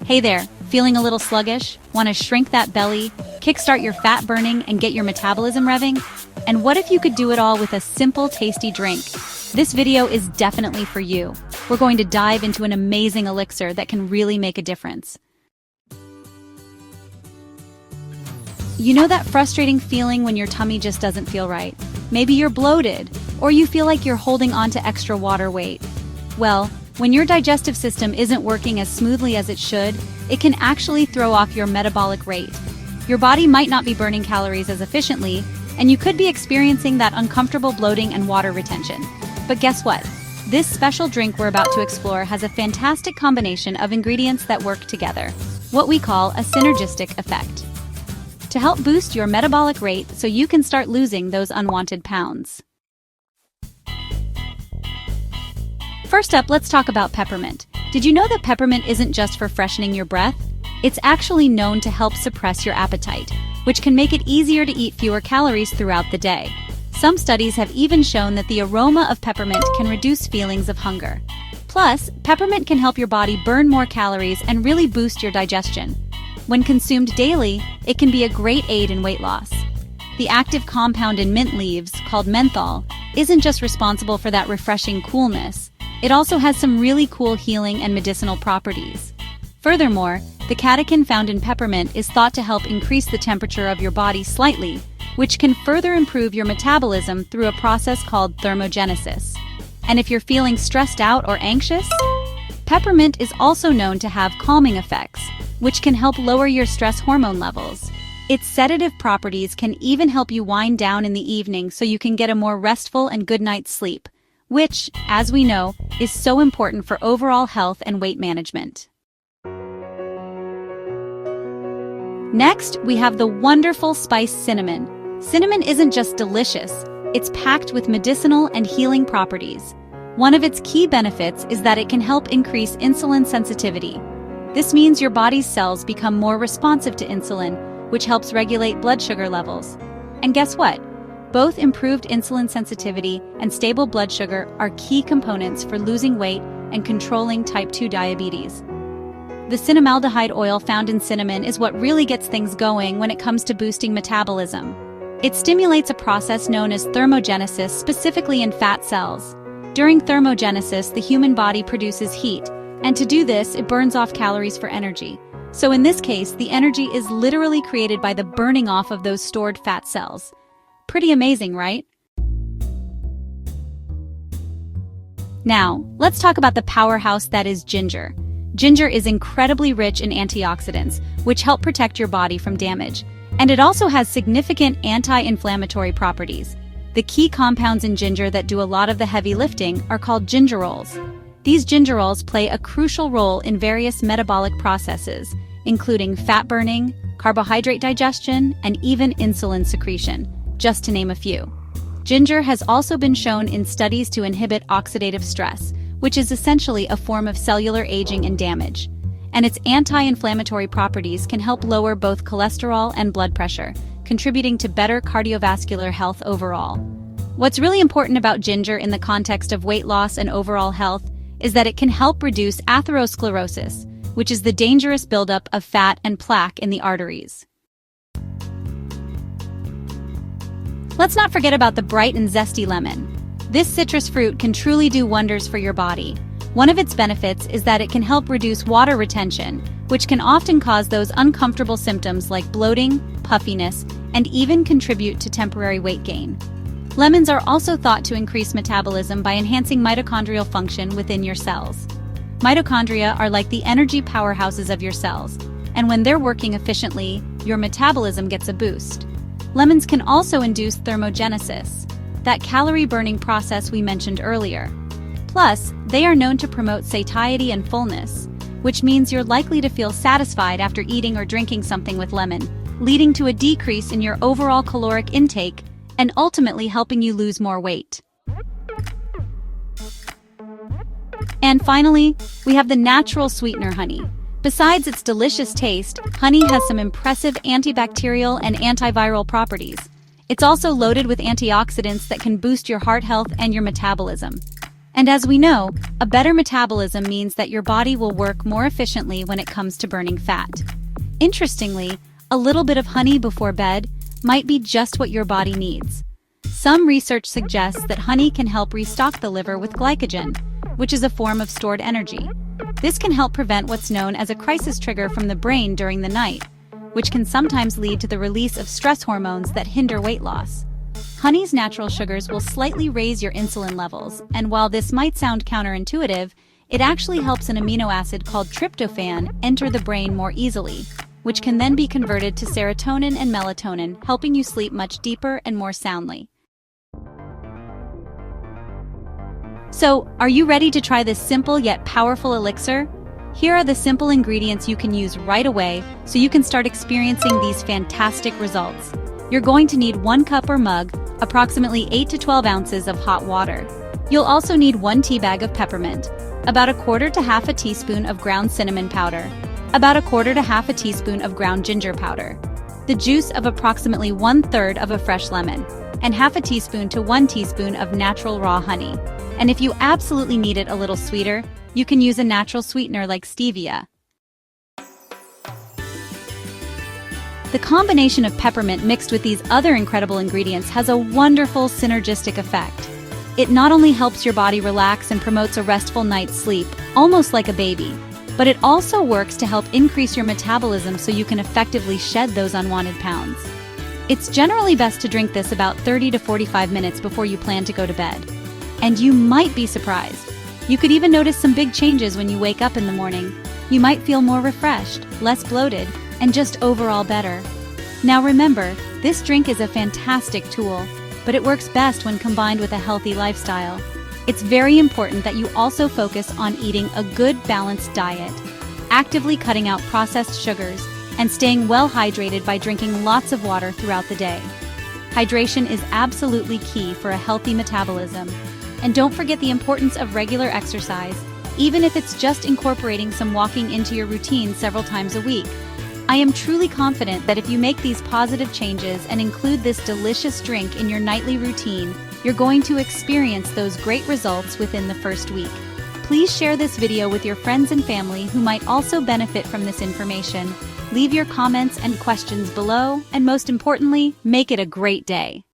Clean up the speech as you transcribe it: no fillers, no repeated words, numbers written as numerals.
Hey there, feeling a little sluggish? Want to shrink that belly, kickstart your fat burning, and get your metabolism revving? And what if you could do it all with a simple, tasty drink? This video is definitely for you. We're going to dive into an amazing elixir that can really make a difference. You know that frustrating feeling when your tummy just doesn't feel right? Maybe you're bloated, or you feel like you're holding on to extra water weight. Well, when your digestive system isn't working as smoothly as it should, it can actually throw off your metabolic rate. Your body might not be burning calories as efficiently, and you could be experiencing that uncomfortable bloating and water retention. But guess what? This special drink we're about to explore has a fantastic combination of ingredients that work together, what we call a synergistic effect, to help boost your metabolic rate so you can start losing those unwanted pounds. First up, let's talk about peppermint. Did you know that peppermint isn't just for freshening your breath? It's actually known to help suppress your appetite, which can make it easier to eat fewer calories throughout the day. Some studies have even shown that the aroma of peppermint can reduce feelings of hunger. Plus, peppermint can help your body burn more calories and really boost your digestion. When consumed daily, it can be a great aid in weight loss. The active compound in mint leaves, called menthol, isn't just responsible for that refreshing coolness. It also has some really cool healing and medicinal properties. Furthermore, the catechin found in peppermint is thought to help increase the temperature of your body slightly, which can further improve your metabolism through a process called thermogenesis. And if you're feeling stressed out or anxious, peppermint is also known to have calming effects, which can help lower your stress hormone levels. Its sedative properties can even help you wind down in the evening so you can get a more restful and good night's sleep, which, as we know, is so important for overall health and weight management. Next, we have the wonderful spice cinnamon. Cinnamon isn't just delicious, it's packed with medicinal and healing properties. One of its key benefits is that it can help increase insulin sensitivity. This means your body's cells become more responsive to insulin, which helps regulate blood sugar levels. And guess what? Both improved insulin sensitivity and stable blood sugar are key components for losing weight and controlling type 2 diabetes. The cinnamaldehyde oil found in cinnamon is what really gets things going when it comes to boosting metabolism. It stimulates a process known as thermogenesis, specifically in fat cells. During thermogenesis, the human body produces heat, and to do this, it burns off calories for energy. So in this case, the energy is literally created by the burning off of those stored fat cells. Pretty amazing, right? Now, let's talk about the powerhouse that is ginger. Ginger is incredibly rich in antioxidants, which help protect your body from damage. And it also has significant anti-inflammatory properties. The key compounds in ginger that do a lot of the heavy lifting are called gingerols. These gingerols play a crucial role in various metabolic processes, including fat burning, carbohydrate digestion, and even insulin secretion, just to name a few. Ginger has also been shown in studies to inhibit oxidative stress, which is essentially a form of cellular aging and damage. And its anti-inflammatory properties can help lower both cholesterol and blood pressure, contributing to better cardiovascular health overall. What's really important about ginger in the context of weight loss and overall health is that it can help reduce atherosclerosis, which is the dangerous buildup of fat and plaque in the arteries. Let's not forget about the bright and zesty lemon. This citrus fruit can truly do wonders for your body. One of its benefits is that it can help reduce water retention, which can often cause those uncomfortable symptoms like bloating, puffiness, and even contribute to temporary weight gain. Lemons are also thought to increase metabolism by enhancing mitochondrial function within your cells. Mitochondria are like the energy powerhouses of your cells, and when they're working efficiently, your metabolism gets a boost. Lemons can also induce thermogenesis, that calorie-burning process we mentioned earlier. Plus, they are known to promote satiety and fullness, which means you're likely to feel satisfied after eating or drinking something with lemon, leading to a decrease in your overall caloric intake and ultimately helping you lose more weight. And finally, we have the natural sweetener honey. Besides its delicious taste, honey has some impressive antibacterial and antiviral properties. It's also loaded with antioxidants that can boost your heart health and your metabolism. And as we know, a better metabolism means that your body will work more efficiently when it comes to burning fat. Interestingly, a little bit of honey before bed might be just what your body needs. Some research suggests that honey can help restock the liver with glycogen, which is a form of stored energy. This can help prevent what's known as a crisis trigger from the brain during the night, which can sometimes lead to the release of stress hormones that hinder weight loss. Honey's natural sugars will slightly raise your insulin levels, and while this might sound counterintuitive, it actually helps an amino acid called tryptophan enter the brain more easily, which can then be converted to serotonin and melatonin, helping you sleep much deeper and more soundly. So, are you ready to try this simple yet powerful elixir? Here are the simple ingredients you can use right away so you can start experiencing these fantastic results. You're going to need 1 cup or mug, approximately 8 to 12 ounces of hot water. You'll also need 1 tea bag of peppermint, about 1/4 to 1/2 a teaspoon of ground cinnamon powder, about 1/4 to 1/2 a teaspoon of ground ginger powder, the juice of approximately 1/3 of a fresh lemon, and 1/2 a teaspoon to 1 teaspoon of natural raw honey. And if you absolutely need it a little sweeter, you can use a natural sweetener like stevia. The combination of peppermint mixed with these other incredible ingredients has a wonderful synergistic effect. It not only helps your body relax and promotes a restful night's sleep, almost like a baby, but it also works to help increase your metabolism so you can effectively shed those unwanted pounds. It's generally best to drink this about 30 to 45 minutes before you plan to go to bed. And you might be surprised. You could even notice some big changes when you wake up in the morning. You might feel more refreshed, less bloated, and just overall better. Now remember, this drink is a fantastic tool, but it works best when combined with a healthy lifestyle. It's very important that you also focus on eating a good balanced diet, actively cutting out processed sugars, and staying well hydrated by drinking lots of water throughout the day. Hydration is absolutely key for a healthy metabolism. And don't forget the importance of regular exercise, even if it's just incorporating some walking into your routine several times a week. I am truly confident that if you make these positive changes and include this delicious drink in your nightly routine, you're going to experience those great results within the first week. Please share this video with your friends and family who might also benefit from this information. Leave your comments and questions below, and most importantly, make it a great day.